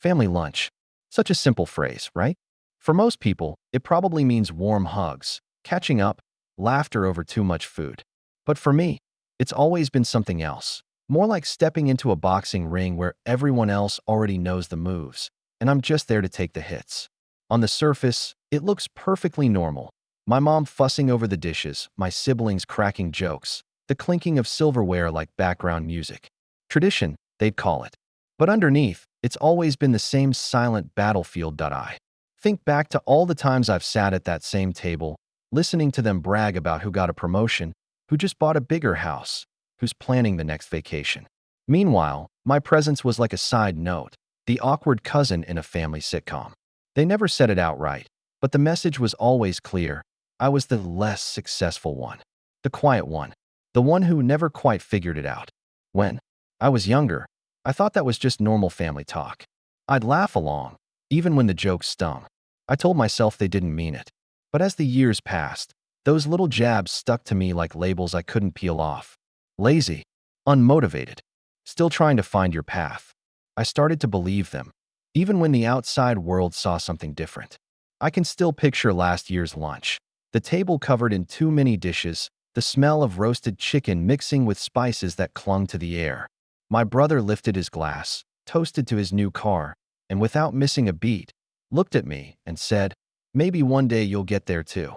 Family lunch. Such a simple phrase, right? For most people, it probably means warm hugs, catching up, laughter over too much food. But for me, it's always been something else. More like stepping into a boxing ring where everyone else already knows the moves, and I'm just there to take the hits. On the surface, it looks perfectly normal. My mom fussing over the dishes, my siblings cracking jokes, the clinking of silverware like background music. Tradition, they'd call it. But underneath, it's always been the same silent battlefield. I think back to all the times I've sat at that same table, listening to them brag about who got a promotion, who just bought a bigger house, who's planning the next vacation. Meanwhile, my presence was like a side note, the awkward cousin in a family sitcom. They never said it outright, but the message was always clear. I was the less successful one, the quiet one, the one who never quite figured it out. When I was younger, I thought that was just normal family talk. I'd laugh along, even when the jokes stung. I told myself they didn't mean it. But as the years passed, those little jabs stuck to me like labels I couldn't peel off. Lazy, unmotivated, still trying to find your path. I started to believe them, even when the outside world saw something different. I can still picture last year's lunch. The table covered in too many dishes, the smell of roasted chicken mixing with spices that clung to the air. My brother lifted his glass, toasted to his new car, and without missing a beat, looked at me and said, "Maybe one day you'll get there too."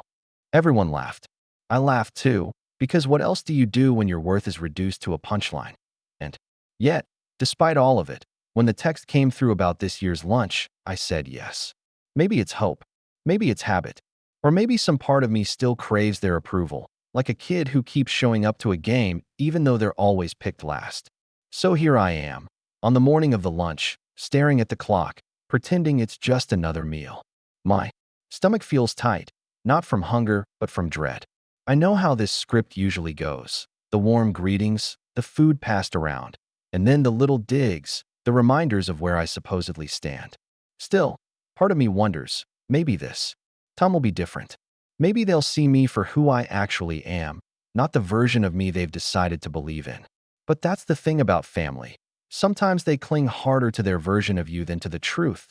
Everyone laughed. I laughed too, because what else do you do when your worth is reduced to a punchline? And yet, despite all of it, when the text came through about this year's lunch, I said yes. Maybe it's hope, maybe it's habit, or maybe some part of me still craves their approval, like a kid who keeps showing up to a game even though they're always picked last. So here I am, on the morning of the lunch, staring at the clock, pretending it's just another meal. My stomach feels tight, not from hunger, but from dread. I know how this script usually goes. The warm greetings, the food passed around, and then the little digs, the reminders of where I supposedly stand. Still, part of me wonders, maybe this time will be different. Maybe they'll see me for who I actually am, not the version of me they've decided to believe in. But that's the thing about family. Sometimes they cling harder to their version of you than to the truth.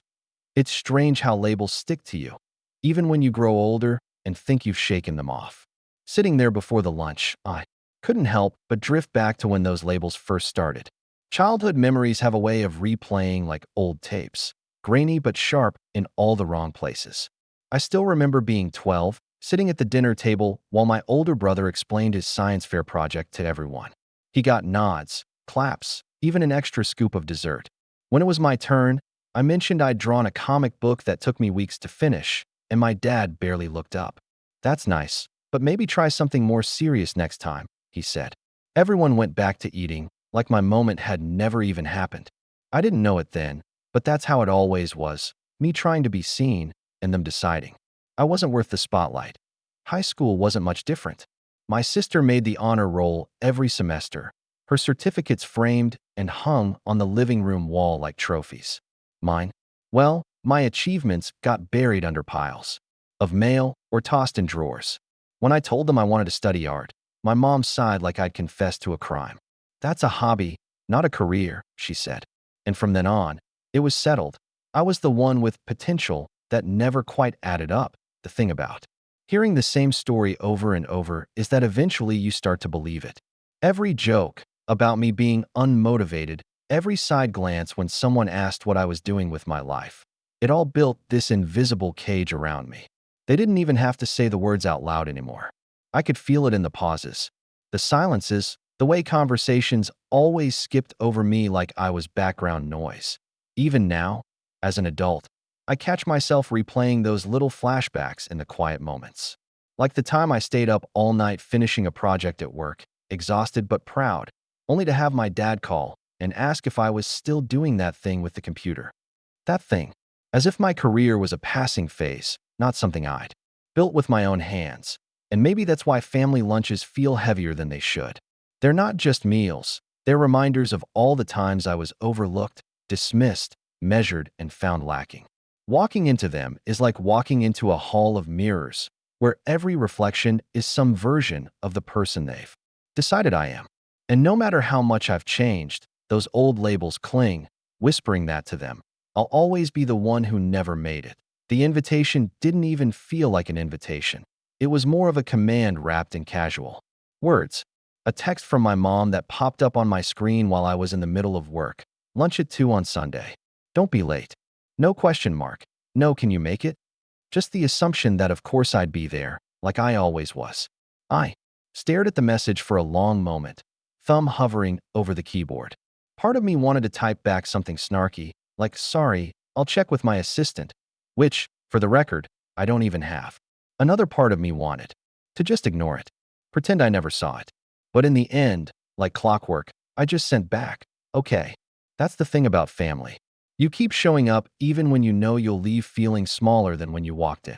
It's strange how labels stick to you, even when you grow older and think you've shaken them off. Sitting there before the lunch, I couldn't help but drift back to when those labels first started. Childhood memories have a way of replaying like old tapes, grainy but sharp in all the wrong places. I still remember being 12, sitting at the dinner table while my older brother explained his science fair project to everyone. He got nods, claps, even an extra scoop of dessert. When it was my turn, I mentioned I'd drawn a comic book that took me weeks to finish, and my dad barely looked up. "That's nice, but maybe try something more serious next time," he said. Everyone went back to eating, like my moment had never even happened. I didn't know it then, but that's how it always was, me trying to be seen, and them deciding I wasn't worth the spotlight. High school wasn't much different. My sister made the honor roll every semester, her certificates framed and hung on the living room wall like trophies. Mine? Well, my achievements got buried under piles of mail or tossed in drawers. When I told them I wanted to study art, my mom sighed like I'd confessed to a crime. "That's a hobby, not a career," she said. And from then on, it was settled. I was the one with potential that never quite added up. The thing about hearing the same story over and over is that eventually you start to believe it. Every joke about me being unmotivated, every side glance when someone asked what I was doing with my life, it all built this invisible cage around me. They didn't even have to say the words out loud anymore. I could feel it in the pauses, the silences, the way conversations always skipped over me like I was background noise. Even now, as an adult, I catch myself replaying those little flashbacks in the quiet moments. Like the time I stayed up all night finishing a project at work, exhausted but proud, only to have my dad call and ask if I was still doing that thing with the computer. That thing, as if my career was a passing phase, not something I'd built with my own hands. And maybe that's why family lunches feel heavier than they should. They're not just meals, they're reminders of all the times I was overlooked, dismissed, measured, and found lacking. Walking into them is like walking into a hall of mirrors, where every reflection is some version of the person they've decided I am. And no matter how much I've changed, those old labels cling, whispering that to them. I'll always be the one who never made it. The invitation didn't even feel like an invitation. It was more of a command wrapped in casual words. A text from my mom that popped up on my screen while I was in the middle of work. Lunch at 2 on Sunday. Don't be late. No question mark. No, can you make it? Just the assumption that of course I'd be there, like I always was. I stared at the message for a long moment, thumb hovering over the keyboard. Part of me wanted to type back something snarky, like, sorry, I'll check with my assistant, which, for the record, I don't even have. Another part of me wanted to just ignore it, pretend I never saw it. But in the end, like clockwork, I just sent back, okay. That's the thing about family. You keep showing up even when you know you'll leave feeling smaller than when you walked in.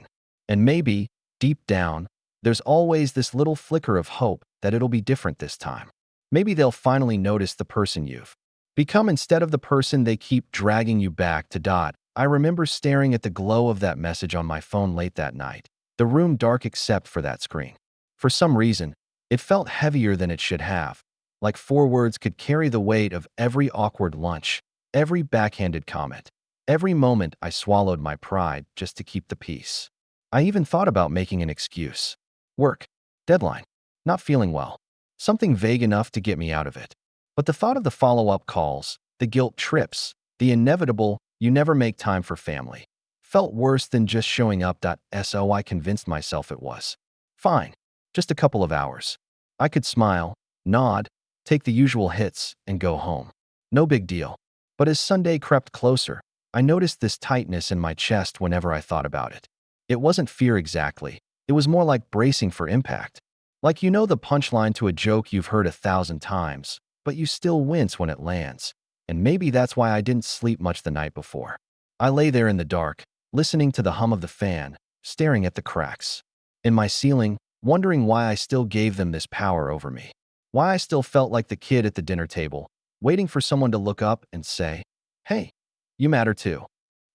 And maybe, deep down, there's always this little flicker of hope that it'll be different this time. Maybe they'll finally notice the person you've become instead of the person they keep dragging you back to. I remember staring at the glow of that message on my phone late that night, the room dark except for that screen. For some reason, it felt heavier than it should have, like 4 words could carry the weight of every awkward lunch, every backhanded comment, every moment I swallowed my pride just to keep the peace. I even thought about making an excuse. Work, deadline, not feeling well, something vague enough to get me out of it. But the thought of the follow-up calls, the guilt trips, the inevitable, you never make time for family, felt worse than just showing up. So I convinced myself it was fine, just a couple of hours. I could smile, nod, take the usual hits, and go home. No big deal. But as Sunday crept closer, I noticed this tightness in my chest whenever I thought about it. It wasn't fear exactly. It was more like bracing for impact. Like you know the punchline to a joke you've heard 1,000 times, but you still wince when it lands. And maybe that's why I didn't sleep much the night before. I lay there in the dark, listening to the hum of the fan, staring at the cracks in my ceiling, wondering why I still gave them this power over me. Why I still felt like the kid at the dinner table, waiting for someone to look up and say, hey, you matter too.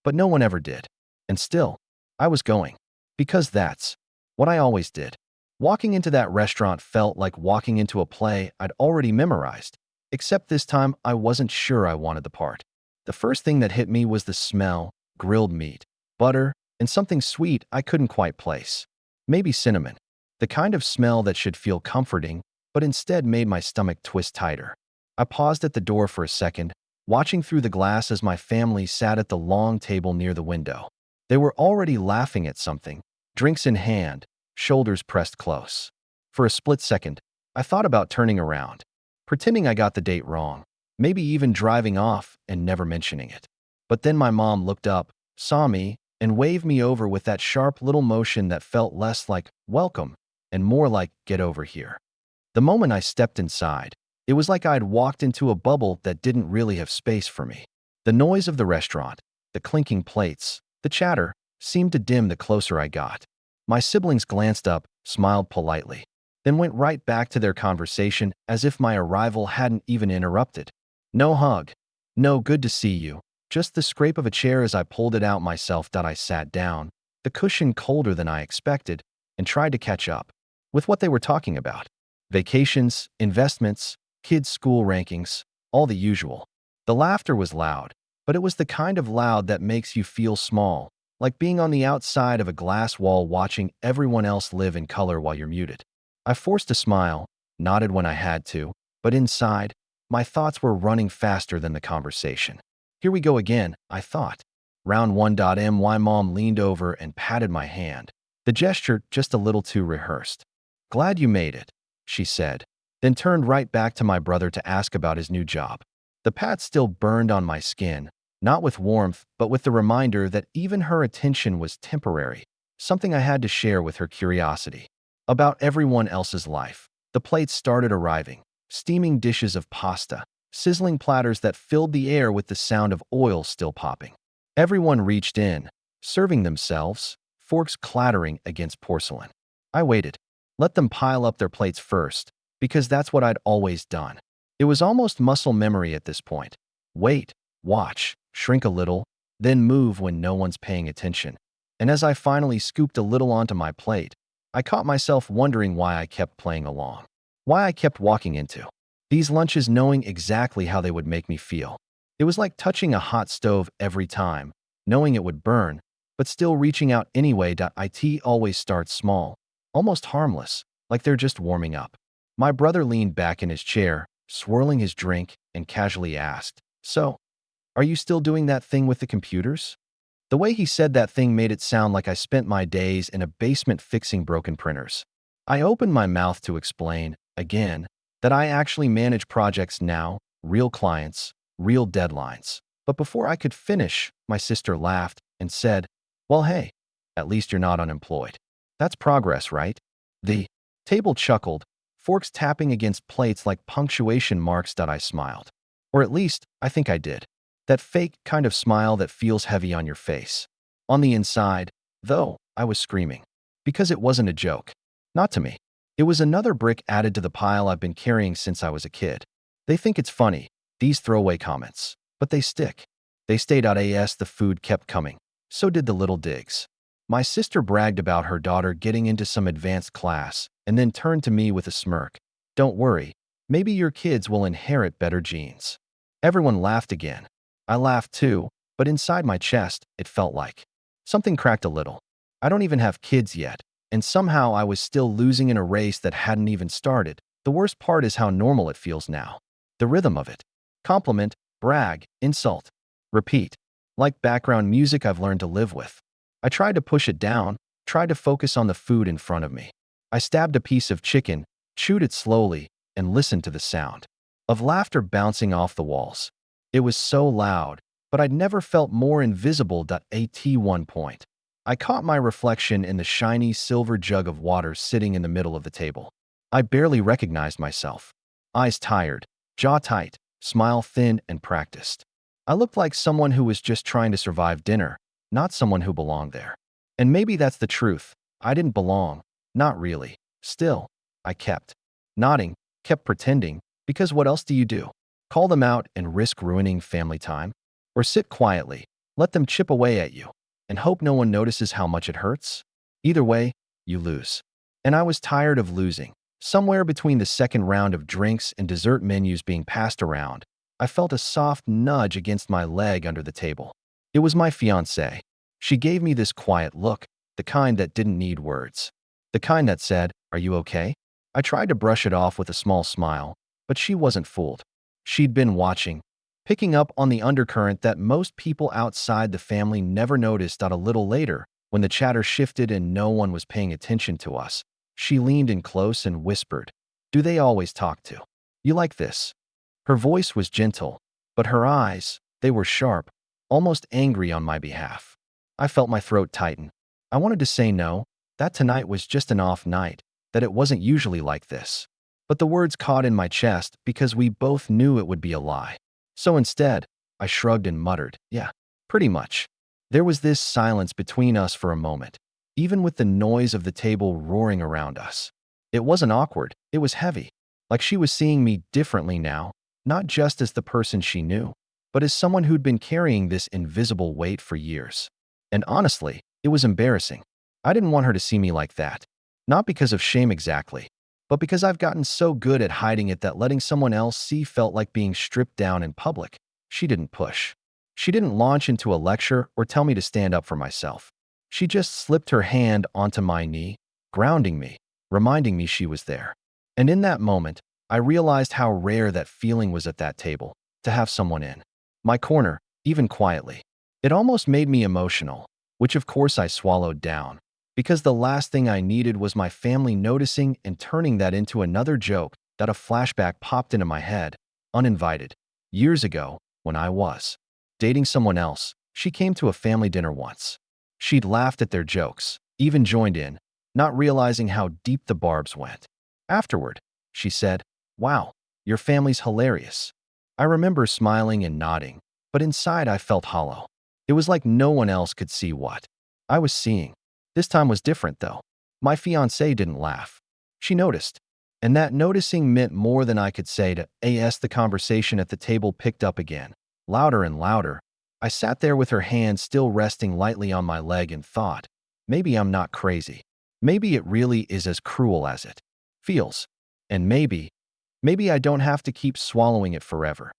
But no one ever did. And still, I was going. Because that's what I always did. Walking into that restaurant felt like walking into a play I'd already memorized, except this time I wasn't sure I wanted the part. The first thing that hit me was the smell, grilled meat, butter, and something sweet I couldn't quite place. Maybe cinnamon. The kind of smell that should feel comforting, but instead made my stomach twist tighter. I paused at the door for a second, watching through the glass as my family sat at the long table near the window. They were already laughing at something, drinks in hand, shoulders pressed close. For a split second, I thought about turning around, pretending I got the date wrong, maybe even driving off and never mentioning it. But then my mom looked up, saw me, and waved me over with that sharp little motion that felt less like welcome and more like get over here. The moment I stepped inside, it was like I'd walked into a bubble that didn't really have space for me. The noise of the restaurant, the clinking plates, the chatter, seemed to dim the closer I got. My siblings glanced up, smiled politely, then went right back to their conversation as if my arrival hadn't even interrupted. No hug. No good to see you. Just the scrape of a chair as I pulled it out myself. I sat down, the cushion colder than I expected, and tried to catch up with what they were talking about. Vacations, investments, kids' school rankings, all the usual. The laughter was loud, but it was the kind of loud that makes you feel small, like being on the outside of a glass wall watching everyone else live in color while you're muted. I forced a smile, nodded when I had to, but inside, my thoughts were running faster than the conversation. Here we go again, I thought. Round 1. My mom leaned over and patted my hand, the gesture just a little too rehearsed. Glad you made it, she said, then turned right back to my brother to ask about his new job. The pat still burned on my skin, not with warmth, but with the reminder that even her attention was temporary, something I had to share with her curiosity about everyone else's life. The plates started arriving, steaming dishes of pasta, sizzling platters that filled the air with the sound of oil still popping. Everyone reached in, serving themselves, forks clattering against porcelain. I waited, let them pile up their plates first, because that's what I'd always done. It was almost muscle memory at this point. Wait, watch, shrink a little, then move when no one's paying attention. And as I finally scooped a little onto my plate, I caught myself wondering why I kept playing along. Why I kept walking into these lunches knowing exactly how they would make me feel. It was like touching a hot stove every time, knowing it would burn, but still reaching out anyway. It always starts small, almost harmless, like they're just warming up. My brother leaned back in his chair, swirling his drink, and casually asked, "So, are you still doing that thing with the computers?" The way he said that thing made it sound like I spent my days in a basement fixing broken printers. I opened my mouth to explain, again, that I actually manage projects now, real clients, real deadlines. But before I could finish, my sister laughed and said, "Well, hey, at least you're not unemployed. That's progress, right?" The table chuckled, forks tapping against plates like punctuation marks. I smiled. Or at least, I think I did. That fake kind of smile that feels heavy on your face. On the inside, though, I was screaming. Because it wasn't a joke. Not to me. It was another brick added to the pile I've been carrying since I was a kid. They think it's funny, these throwaway comments. But they stick. They stayed. As the food kept coming. So did the little digs. My sister bragged about her daughter getting into some advanced class, and then turned to me with a smirk. "Don't worry, maybe your kids will inherit better genes." Everyone laughed again. I laughed too, but inside my chest, it felt like something cracked a little. I don't even have kids yet, and somehow I was still losing in a race that hadn't even started. The worst part is how normal it feels now. The rhythm of it. Compliment, brag, insult, repeat. Like background music I've learned to live with. I tried to push it down, tried to focus on the food in front of me. I stabbed a piece of chicken, chewed it slowly, and listened to the sound of laughter bouncing off the walls. It was so loud, but I'd never felt more invisible. At one point, I caught my reflection in the shiny silver jug of water sitting in the middle of the table. I barely recognized myself. Eyes tired, jaw tight, smile thin and practiced. I looked like someone who was just trying to survive dinner, not someone who belonged there. And maybe that's the truth. I didn't belong. Not really. Still, I kept nodding, kept pretending, because what else do you do? Call them out and risk ruining family time? Or sit quietly, let them chip away at you, and hope no one notices how much it hurts? Either way, you lose. And I was tired of losing. Somewhere between the second round of drinks and dessert menus being passed around, I felt a soft nudge against my leg under the table. It was my fiancée. She gave me this quiet look, the kind that didn't need words. The kind that said, "Are you okay?" I tried to brush it off with a small smile, but she wasn't fooled. She'd been watching, picking up on the undercurrent that most people outside the family never noticed. A little later, when the chatter shifted and no one was paying attention to us, she leaned in close and whispered, "Do they always talk to you like this?" Her voice was gentle, but her eyes, they were sharp, almost angry on my behalf. I felt my throat tighten. I wanted to say no, that tonight was just an off night, that it wasn't usually like this. But the words caught in my chest because we both knew it would be a lie. So instead, I shrugged and muttered, "Yeah, pretty much." There was this silence between us for a moment, even with the noise of the table roaring around us. It wasn't awkward, it was heavy, like she was seeing me differently now, not just as the person she knew, but as someone who'd been carrying this invisible weight for years. And honestly, it was embarrassing. I didn't want her to see me like that. Not because of shame exactly, but because I've gotten so good at hiding it that letting someone else see felt like being stripped down in public. She didn't push. She didn't launch into a lecture or tell me to stand up for myself. She just slipped her hand onto my knee, grounding me, reminding me she was there. And in that moment, I realized how rare that feeling was at that table, to have someone in my corner, even quietly. It almost made me emotional, which of course I swallowed down. Because the last thing I needed was my family noticing and turning that into another joke. That a flashback popped into my head, uninvited. Years ago, when I was dating someone else, she came to a family dinner once. She'd laughed at their jokes, even joined in, not realizing how deep the barbs went. Afterward, she said, "Wow, your family's hilarious." I remember smiling and nodding, but inside I felt hollow. It was like no one else could see what I was seeing. This time was different, though. My fiancée didn't laugh. She noticed. And that noticing meant more than I could say. The conversation at the table picked up again, louder and louder. I sat there with her hand still resting lightly on my leg and thought, maybe I'm not crazy. Maybe it really is as cruel as it feels. And maybe I don't have to keep swallowing it forever.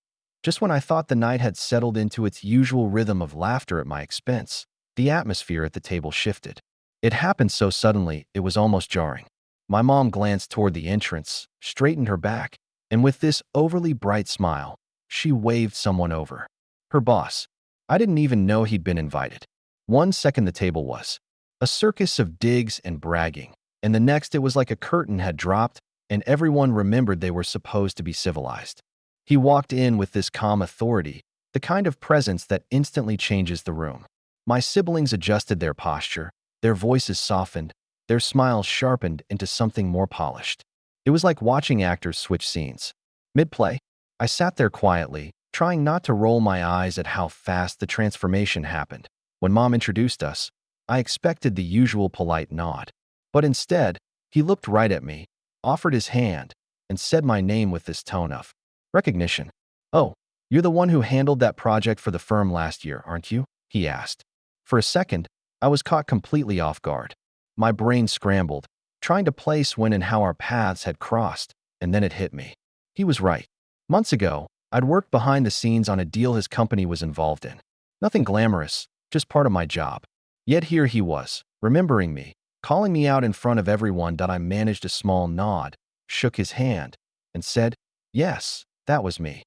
Just when I thought the night had settled into its usual rhythm of laughter at my expense, the atmosphere at the table shifted. It happened so suddenly, it was almost jarring. My mom glanced toward the entrance, straightened her back, and with this overly bright smile, she waved someone over. Her boss. I didn't even know he'd been invited. 1 second the table was a circus of digs and bragging, and the next it was like a curtain had dropped and everyone remembered they were supposed to be civilized. He walked in with this calm authority, the kind of presence that instantly changes the room. My siblings adjusted their posture, their voices softened, their smiles sharpened into something more polished. It was like watching actors switch scenes. Mid-play, I sat there quietly, trying not to roll my eyes at how fast the transformation happened. When Mom introduced us, I expected the usual polite nod. But instead, he looked right at me, offered his hand, and said my name with this tone of recognition. "Oh, you're the one who handled that project for the firm last year, aren't you?" he asked. For a second, I was caught completely off guard. My brain scrambled, trying to place when and how our paths had crossed, and then it hit me. He was right. Months ago, I'd worked behind the scenes on a deal his company was involved in. Nothing glamorous, just part of my job. Yet here he was, remembering me, calling me out in front of everyone. I managed a small nod, shook his hand, and said, "Yes, that was me."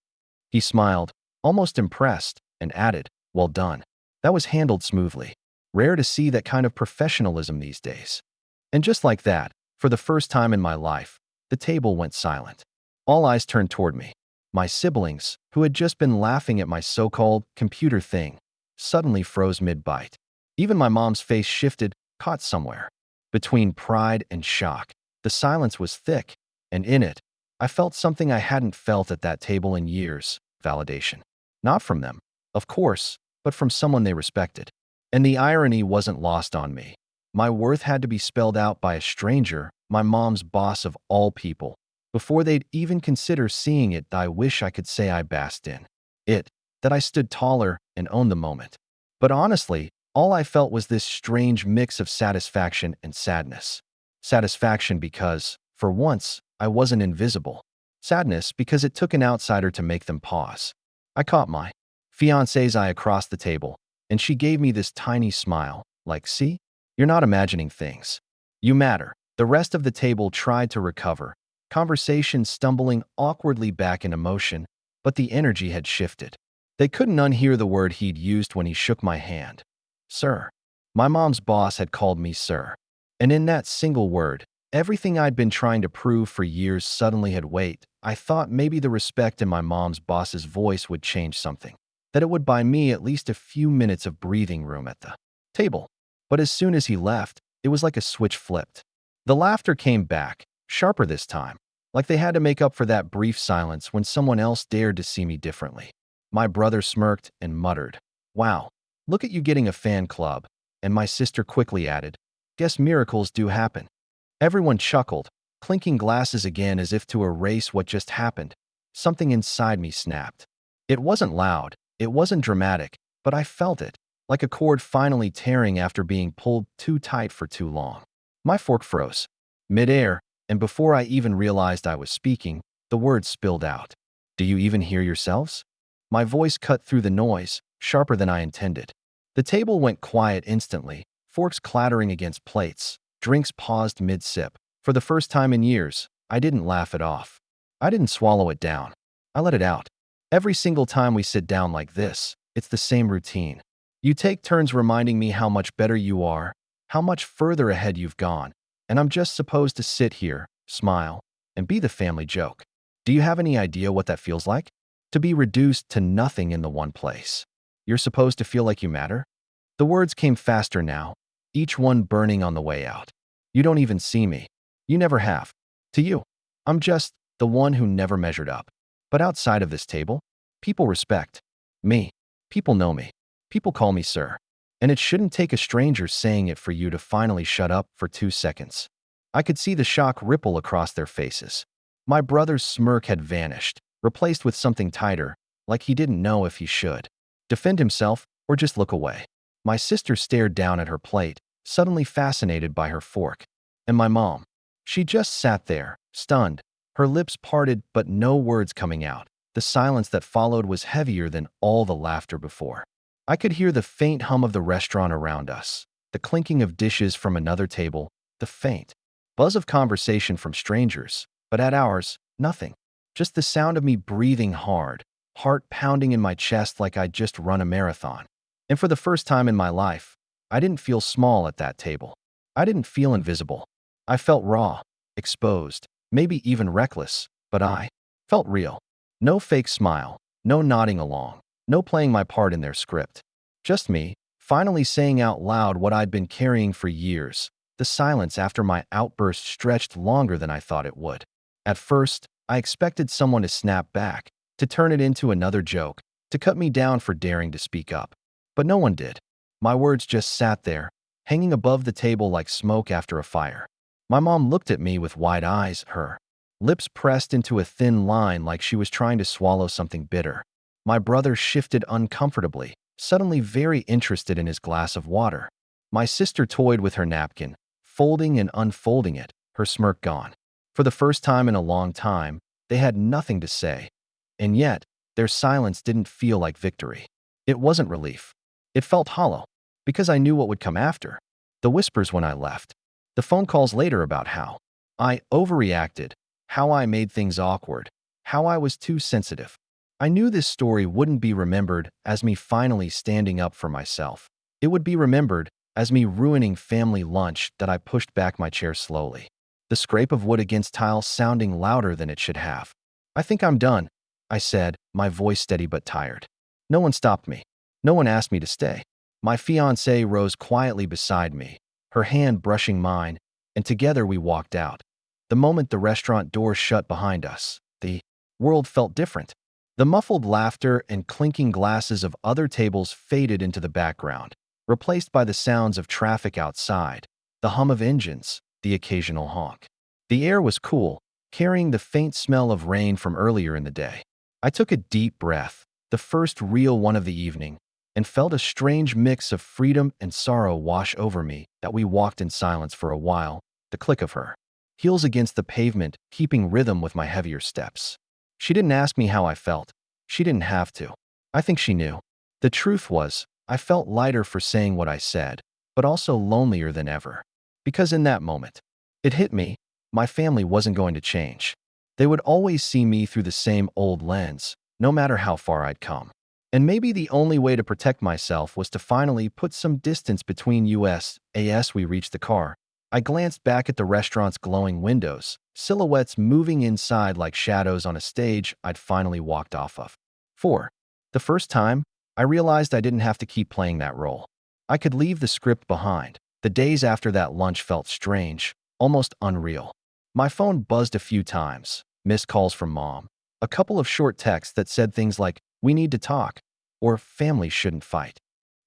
He smiled, almost impressed, and added, "Well done." That was handled smoothly. Rare to see that kind of professionalism these days. And just like that, for the first time in my life, the table went silent. All eyes turned toward me. My siblings, who had just been laughing at my so-called computer thing, suddenly froze mid-bite. Even my mom's face shifted, caught somewhere. Between pride and shock, the silence was thick, and in it, I felt something I hadn't felt at that table in years: validation. Not from them, of course, but from someone they respected. And the irony wasn't lost on me. My worth had to be spelled out by a stranger, my mom's boss of all people, before they'd even consider seeing it. I wish I could say I basked in it, that I stood taller and owned the moment. But honestly, all I felt was this strange mix of satisfaction and sadness. Satisfaction because, for once, I wasn't invisible. Sadness because it took an outsider to make them pause. I caught my fiancé's eye across the table, and she gave me this tiny smile, like, "See? You're not imagining things. You matter." The rest of the table tried to recover, conversation stumbling awkwardly back in motion, but the energy had shifted. They couldn't unhear the word he'd used when he shook my hand. Sir. My mom's boss had called me sir. And in that single word, everything I'd been trying to prove for years suddenly had weight. I thought maybe the respect in my mom's boss's voice would change something, that it would buy me at least a few minutes of breathing room at the table. But as soon as he left, it was like a switch flipped. The laughter came back, sharper this time, like they had to make up for that brief silence when someone else dared to see me differently. My brother smirked and muttered, "Wow, look at you getting a fan club," and my sister quickly added, "Guess miracles do happen." Everyone chuckled, clinking glasses again as if to erase what just happened. Something inside me snapped. It wasn't loud, it wasn't dramatic, but I felt it, like a cord finally tearing after being pulled too tight for too long. My fork froze mid-air, and before I even realized I was speaking, the words spilled out. "Do you even hear yourselves?" My voice cut through the noise, sharper than I intended. The table went quiet instantly, forks clattering against plates, drinks paused mid-sip. For the first time in years, I didn't laugh it off. I didn't swallow it down. I let it out. Every single time we sit down like this, it's the same routine. You take turns reminding me how much better you are, how much further ahead you've gone, and I'm just supposed to sit here, smile, and be the family joke. Do you have any idea what that feels like? To be reduced to nothing in the one place. You're supposed to feel like you matter? The words came faster now, each one burning on the way out. You don't even see me. You never have. To you, I'm just the one who never measured up. But outside of this table, people respect me. People know me. People call me sir. And it shouldn't take a stranger saying it for you to finally shut up for 2 seconds. I could see the shock ripple across their faces. My brother's smirk had vanished, replaced with something tighter, like he didn't know if he should defend himself or just look away. My sister stared down at her plate, suddenly fascinated by her fork. And my mom. She just sat there, stunned, her lips parted but no words coming out. The silence that followed was heavier than all the laughter before. I could hear the faint hum of the restaurant around us, the clinking of dishes from another table, the faint buzz of conversation from strangers, but at ours, nothing. Just the sound of me breathing hard, heart pounding in my chest like I'd just run a marathon. And for the first time in my life, I didn't feel small at that table. I didn't feel invisible. I felt raw, exposed, maybe even reckless, but I felt real. No fake smile, no nodding along, no playing my part in their script. Just me, finally saying out loud what I'd been carrying for years. The silence after my outburst stretched longer than I thought it would. At first, I expected someone to snap back, to turn it into another joke, to cut me down for daring to speak up. But no one did. My words just sat there, hanging above the table like smoke after a fire. My mom looked at me with wide eyes, her lips pressed into a thin line like she was trying to swallow something bitter. My brother shifted uncomfortably, suddenly very interested in his glass of water. My sister toyed with her napkin, folding and unfolding it, her smirk gone. For the first time in a long time, they had nothing to say. And yet, their silence didn't feel like victory. It wasn't relief. It felt hollow, because I knew what would come after. The whispers when I left. The phone calls later about how I overreacted, how I made things awkward, how I was too sensitive. I knew this story wouldn't be remembered as me finally standing up for myself. It would be remembered as me ruining family lunch that I pushed back my chair slowly. The scrape of wood against tile sounding louder than it should have. "I think I'm done," I said, my voice steady but tired. No one stopped me. No one asked me to stay. My fiancée rose quietly beside me, her hand brushing mine, and together we walked out. The moment the restaurant doors shut behind us, the world felt different. The muffled laughter and clinking glasses of other tables faded into the background, replaced by the sounds of traffic outside, the hum of engines, the occasional honk. The air was cool, carrying the faint smell of rain from earlier in the day. I took a deep breath, the first real one of the evening, and felt a strange mix of freedom and sorrow wash over me. That we walked in silence for a while, the click of her heels against the pavement keeping rhythm with my heavier steps. She didn't ask me how I felt. She didn't have to. I think she knew. The truth was, I felt lighter for saying what I said, but also lonelier than ever. Because in that moment, it hit me, my family wasn't going to change. They would always see me through the same old lens, no matter how far I'd come. And maybe the only way to protect myself was to finally put some distance between us. As we reached the car, I glanced back at the restaurant's glowing windows, silhouettes moving inside like shadows on a stage I'd finally walked off of. For the first time, I realized I didn't have to keep playing that role. I could leave the script behind. The days after that lunch felt strange, almost unreal. My phone buzzed a few times, missed calls from mom, a couple of short texts that said things like, "We need to talk," or "Families shouldn't fight."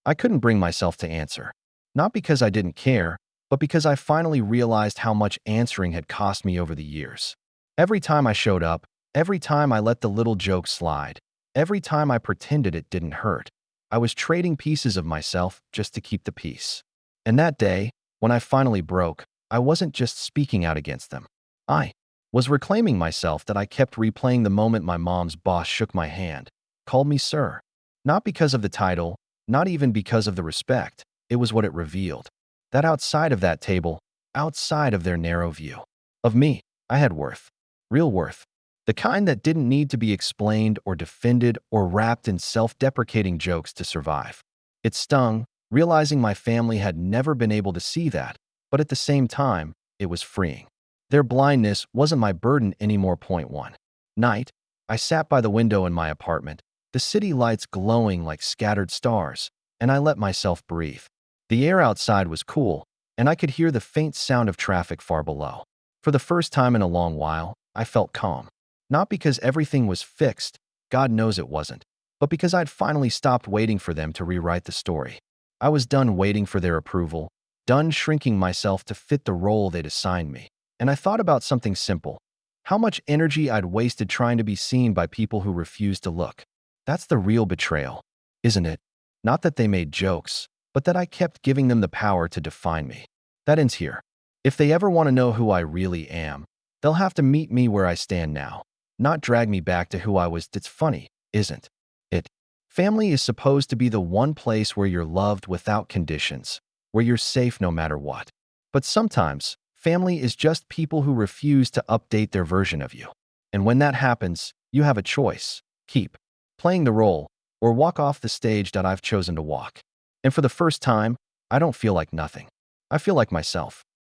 I couldn't bring myself to answer. Not because I didn't care, but because I finally realized how much answering had cost me over the years. Every time I showed up, every time I let the little joke slide, every time I pretended it didn't hurt, I was trading pieces of myself just to keep the peace. And that day, when I finally broke, I wasn't just speaking out against them. I was reclaiming myself. That I kept replaying the moment my mom's boss shook my hand, called me sir. Not because of the title, not even because of the respect. It was what it revealed. That outside of that table, outside of their narrow view of me, I had worth. Real worth. The kind that didn't need to be explained or defended or wrapped in self-deprecating jokes to survive. It stung, realizing my family had never been able to see that, but at the same time, it was freeing. Their blindness wasn't my burden anymore. One night, I sat by the window in my apartment, the city lights glowing like scattered stars, and I let myself breathe. The air outside was cool, and I could hear the faint sound of traffic far below. For the first time in a long while, I felt calm. Not because everything was fixed, God knows it wasn't, but because I'd finally stopped waiting for them to rewrite the story. I was done waiting for their approval, done shrinking myself to fit the role they'd assigned me. And I thought about something simple. How much energy I'd wasted trying to be seen by people who refused to look. That's the real betrayal, isn't it? Not that they made jokes, but that I kept giving them the power to define me. That ends here. If they ever want to know who I really am, they'll have to meet me where I stand now. not drag me back to who I was. It's funny, isn't it? Family is supposed to be the one place where you're loved without conditions, where you're safe no matter what. But sometimes, family is just people who refuse to update their version of you. And when that happens, you have a choice. Keep playing the role, or walk off the stage that I've chosen to walk. And for the first time, I don't feel like nothing. I feel like myself.